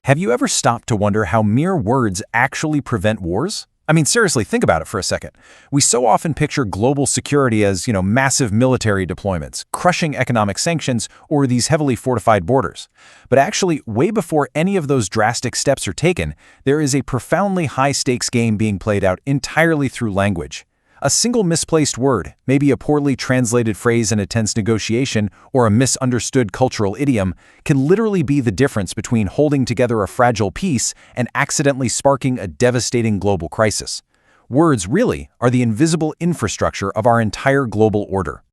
Have you ever stopped to wonder how mere words actually prevent wars? I mean, seriously, think about it for a second. We so often picture global security as, massive military deployments, crushing economic sanctions, or these heavily fortified borders. But actually, way before any of those drastic steps are taken, there is a profoundly high-stakes game being played out entirely through language. A single misplaced word, maybe a poorly translated phrase in a tense negotiation or a misunderstood cultural idiom, can literally be the difference between holding together a fragile peace and accidentally sparking a devastating global crisis. Words, really, are the invisible infrastructure of our entire global order.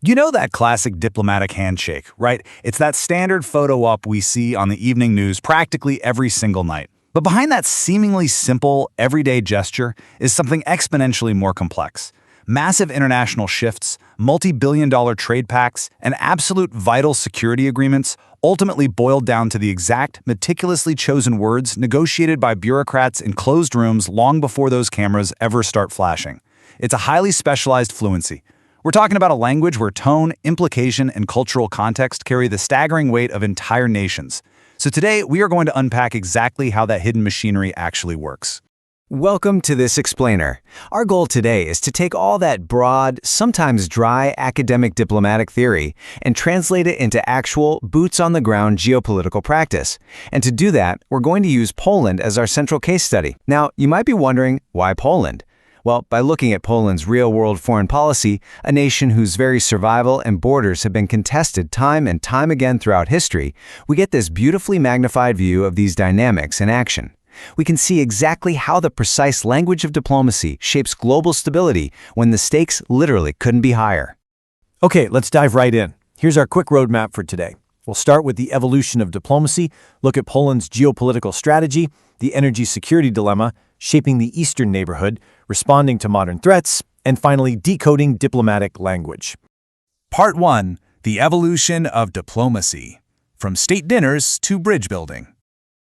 You know that classic diplomatic handshake, right? It's that standard photo op we see on the evening news practically every single night. But behind that seemingly simple, everyday gesture is something exponentially more complex. Massive international shifts, multi-billion-dollar trade pacts, and absolute vital security agreements ultimately boiled down to the exact, meticulously chosen words negotiated by bureaucrats in closed rooms long before those cameras ever start flashing. It's a highly specialized fluency. We're talking about a language where tone, implication, and cultural context carry the staggering weight of entire nations. So today, we are going to unpack exactly how that hidden machinery actually works. Welcome to this explainer. Our goal today is to take all that broad, sometimes dry academic diplomatic theory and translate it into actual, boots-on-the-ground geopolitical practice. And to do that, we're going to use Poland as our central case study. Now, you might be wondering, why Poland? Well, by looking at Poland's real-world foreign policy, a nation whose very survival and borders have been contested time and time again throughout history, we get this beautifully magnified view of these dynamics in action. We can see exactly how the precise language of diplomacy shapes global stability when the stakes literally couldn't be higher. Okay, let's dive right in. Here's our quick roadmap for today. We'll start with the evolution of diplomacy, look at Poland's geopolitical strategy, the energy security dilemma, shaping the eastern neighborhood, responding to modern threats, and finally decoding diplomatic language. Part 1. The Evolution of Diplomacy. From state dinners to bridge building.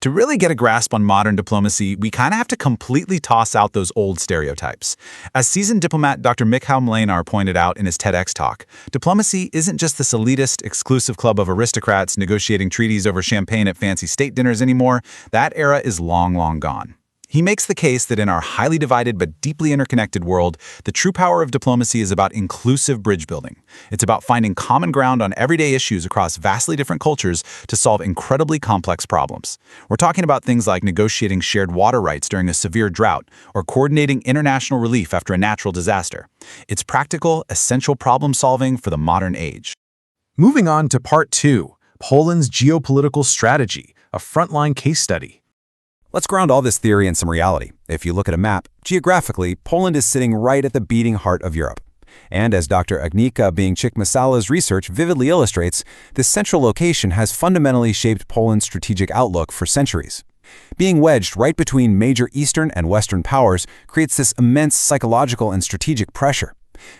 To really get a grasp on modern diplomacy, we kind of have to completely toss out those old stereotypes. As seasoned diplomat Dr. Mikhail Mlynar pointed out in his TEDx talk, diplomacy isn't just this elitist, exclusive club of aristocrats negotiating treaties over champagne at fancy state dinners anymore. That era is long, long gone. He makes the case that in our highly divided but deeply interconnected world, the true power of diplomacy is about inclusive bridge building. It's about finding common ground on everyday issues across vastly different cultures to solve incredibly complex problems. We're talking about things like negotiating shared water rights during a severe drought or coordinating international relief after a natural disaster. It's practical, essential problem solving for the modern age. Moving on to Part 2, Poland's geopolitical strategy, a frontline case study. Let's ground all this theory in some reality. If you look at a map, geographically, Poland is sitting right at the beating heart of Europe. And as Dr. Agnieszka Bińczyk-Masala's research vividly illustrates, this central location has fundamentally shaped Poland's strategic outlook for centuries. Being wedged right between major Eastern and Western powers creates this immense psychological and strategic pressure.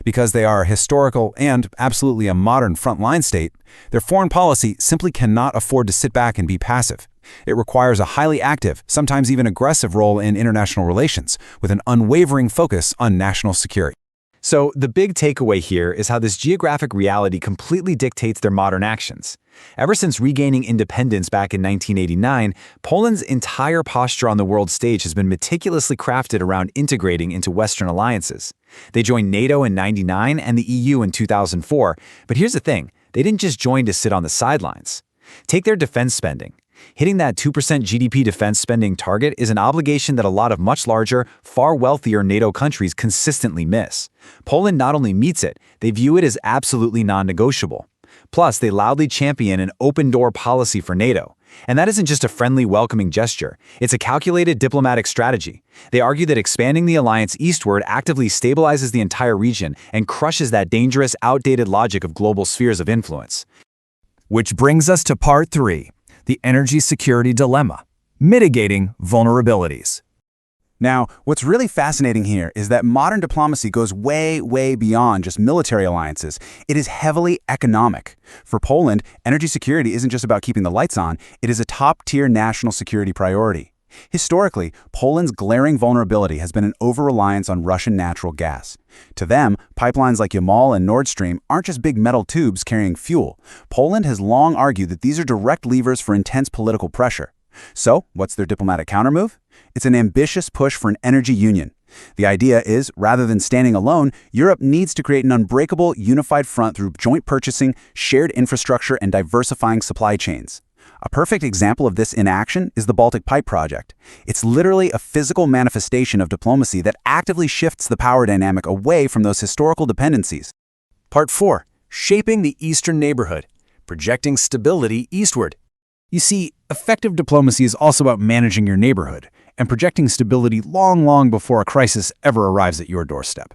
Because they are a historical and absolutely a modern frontline state, their foreign policy simply cannot afford to sit back and be passive. It requires a highly active, sometimes even aggressive role in international relations, with an unwavering focus on national security. So the big takeaway here is how this geographic reality completely dictates their modern actions. Ever since regaining independence back in 1989, Poland's entire posture on the world stage has been meticulously crafted around integrating into Western alliances. They joined NATO in '99 and the EU in 2004, but here's the thing, they didn't just join to sit on the sidelines. Take their defense spending. Hitting that 2% GDP defense spending target is an obligation that a lot of much larger, far wealthier NATO countries consistently miss. Poland not only meets it, they view it as absolutely non-negotiable. Plus, they loudly champion an open-door policy for NATO. And that isn't just a friendly, welcoming gesture. It's a calculated diplomatic strategy. They argue that expanding the alliance eastward actively stabilizes the entire region and crushes that dangerous, outdated logic of global spheres of influence. Which brings us to Part 3. The energy security dilemma, mitigating vulnerabilities. Now, what's really fascinating here is that modern diplomacy goes way, way beyond just military alliances. It is heavily economic. For Poland, energy security isn't just about keeping the lights on, it is a top-tier national security priority. Historically, Poland's glaring vulnerability has been an over-reliance on Russian natural gas. To them, pipelines like Yamal and Nord Stream aren't just big metal tubes carrying fuel. Poland has long argued that these are direct levers for intense political pressure. So, what's their diplomatic countermove? It's an ambitious push for an energy union. The idea is, rather than standing alone, Europe needs to create an unbreakable, unified front through joint purchasing, shared infrastructure, and diversifying supply chains. A perfect example of this in action is the Baltic Pipe project. It's literally a physical manifestation of diplomacy that actively shifts the power dynamic away from those historical dependencies. Part 4. Shaping the Eastern Neighborhood. Projecting stability eastward. You see, effective diplomacy is also about managing your neighborhood and projecting stability long before a crisis ever arrives at your doorstep.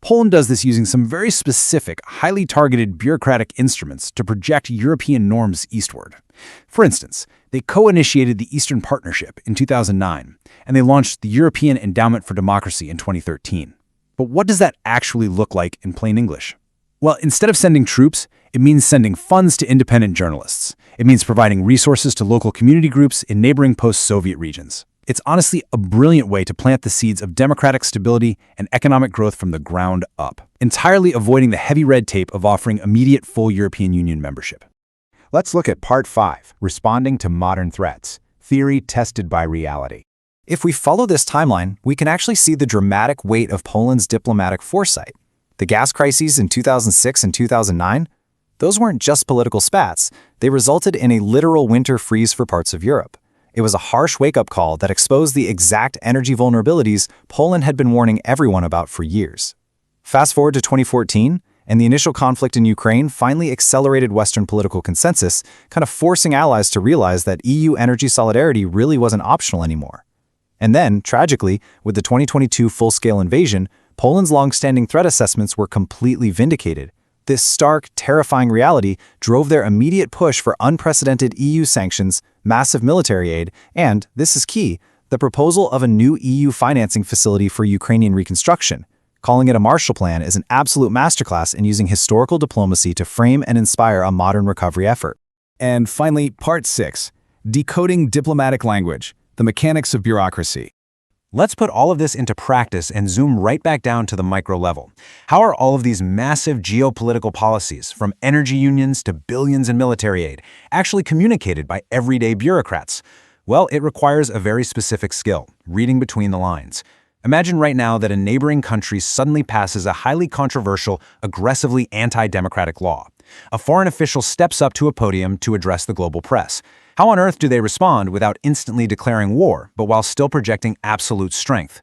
Poland does this using some very specific, highly targeted bureaucratic instruments to project European norms eastward. For instance, they co-initiated the Eastern Partnership in 2009, and they launched the European Endowment for Democracy in 2013. But what does that actually look like in plain English? Well, instead of sending troops, it means sending funds to independent journalists. It means providing resources to local community groups in neighboring post-Soviet regions. It's honestly a brilliant way to plant the seeds of democratic stability and economic growth from the ground up, entirely avoiding the heavy red tape of offering immediate full European Union membership. Let's look at Part 5, Responding to Modern Threats, Theory Tested by Reality. If we follow this timeline, we can actually see the dramatic weight of Poland's diplomatic foresight. The gas crises in 2006 and 2009, those weren't just political spats, they resulted in a literal winter freeze for parts of Europe. It was a harsh wake-up call that exposed the exact energy vulnerabilities Poland had been warning everyone about for years. Fast forward to 2014, and the initial conflict in Ukraine finally accelerated Western political consensus, kind of forcing allies to realize that EU energy solidarity really wasn't optional anymore. And then, tragically, with the 2022 full-scale invasion, Poland's long-standing threat assessments were completely vindicated. This stark, terrifying reality drove their immediate push for unprecedented EU sanctions, massive military aid, and, this is key, the proposal of a new EU financing facility for Ukrainian reconstruction. Calling it a Marshall Plan is an absolute masterclass in using historical diplomacy to frame and inspire a modern recovery effort. And finally, Part 6. Decoding Diplomatic Language, the Mechanics of Bureaucracy. Let's put all of this into practice and zoom right back down to the micro level. How are all of these massive geopolitical policies, from energy unions to billions in military aid, actually communicated by everyday bureaucrats? Well, it requires a very specific skill, reading between the lines. Imagine right now that a neighboring country suddenly passes a highly controversial, aggressively anti-democratic law. A foreign official steps up to a podium to address the global press. How on earth do they respond without instantly declaring war, but while still projecting absolute strength?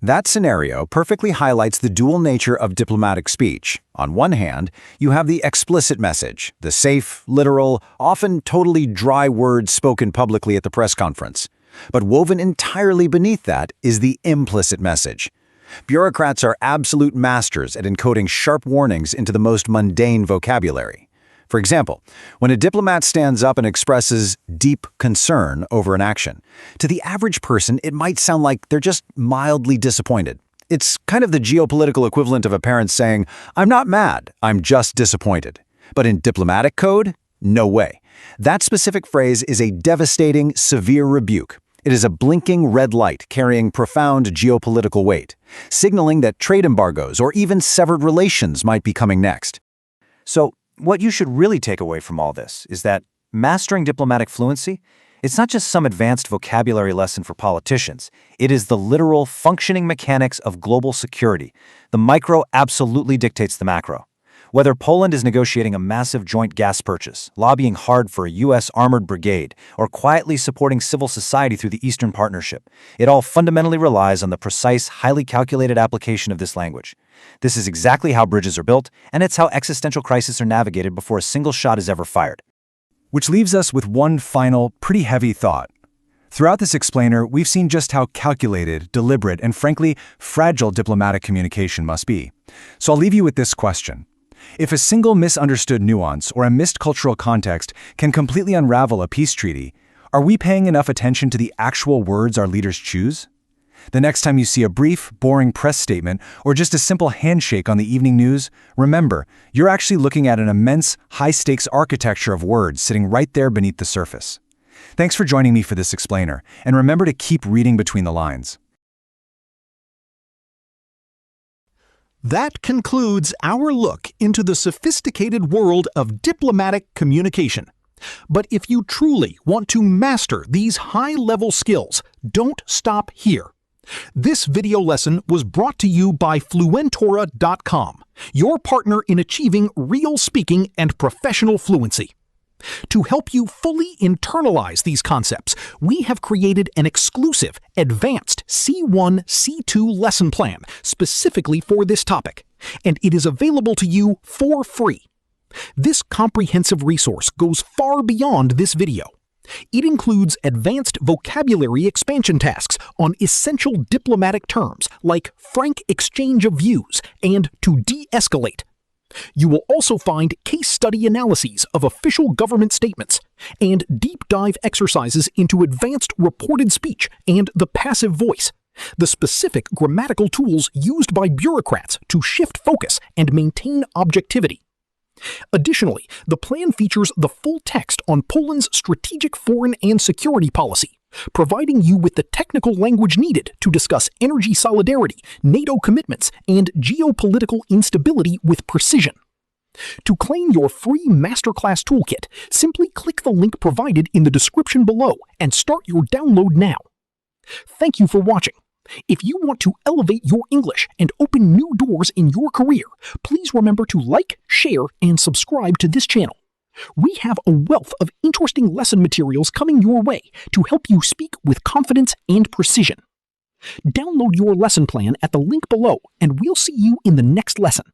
That scenario perfectly highlights the dual nature of diplomatic speech. On one hand, you have the explicit message, the safe, literal, often totally dry words spoken publicly at the press conference. But woven entirely beneath that is the implicit message. Bureaucrats are absolute masters at encoding sharp warnings into the most mundane vocabulary. For example, when a diplomat stands up and expresses deep concern over an action, to the average person it might sound like they're just mildly disappointed. It's kind of the geopolitical equivalent of a parent saying, "I'm not mad, I'm just disappointed." But in diplomatic code, no way. That specific phrase is a devastating, severe rebuke. It is a blinking red light carrying profound geopolitical weight, signaling that trade embargoes or even severed relations might be coming next. So, what you should really take away from all this is that mastering diplomatic fluency, it's not just some advanced vocabulary lesson for politicians. It is the literal functioning mechanics of global security. The micro absolutely dictates the macro. Whether Poland is negotiating a massive joint gas purchase, lobbying hard for a U.S. armored brigade, or quietly supporting civil society through the Eastern Partnership, it all fundamentally relies on the precise, highly calculated application of this language. This is exactly how bridges are built, and it's how existential crises are navigated before a single shot is ever fired. Which leaves us with one final, pretty heavy thought. Throughout this explainer, we've seen just how calculated, deliberate, and frankly, fragile diplomatic communication must be. So I'll leave you with this question. If a single misunderstood nuance or a missed cultural context can completely unravel a peace treaty, are we paying enough attention to the actual words our leaders choose? The next time you see a brief, boring press statement or just a simple handshake on the evening news, remember, you're actually looking at an immense, high-stakes architecture of words sitting right there beneath the surface. Thanks for joining me for this explainer, and remember to keep reading between the lines. That concludes our look into the sophisticated world of diplomatic communication. But if you truly want to master these high-level skills, don't stop here. This video lesson was brought to you by Fluentora.com, your partner in achieving real speaking and professional fluency. To help you fully internalize these concepts, we have created an exclusive, advanced C1-C2 lesson plan specifically for this topic, and it is available to you for free. This comprehensive resource goes far beyond this video. It includes advanced vocabulary expansion tasks on essential diplomatic terms like frank exchange of views and to de-escalate. You will also find case study analyses of official government statements and deep dive exercises into advanced reported speech and the passive voice, the specific grammatical tools used by bureaucrats to shift focus and maintain objectivity. Additionally, the plan features the full text on Poland's strategic foreign and security policy, providing you with the technical language needed to discuss energy solidarity, NATO commitments, and geopolitical instability with precision. To claim your free masterclass toolkit, simply click the link provided in the description below and start your download now. Thank you for watching. If you want to elevate your English and open new doors in your career, please remember to like, share, and subscribe to this channel. We have a wealth of interesting lesson materials coming your way to help you speak with confidence and precision. Download your lesson plan at the link below, and we'll see you in the next lesson.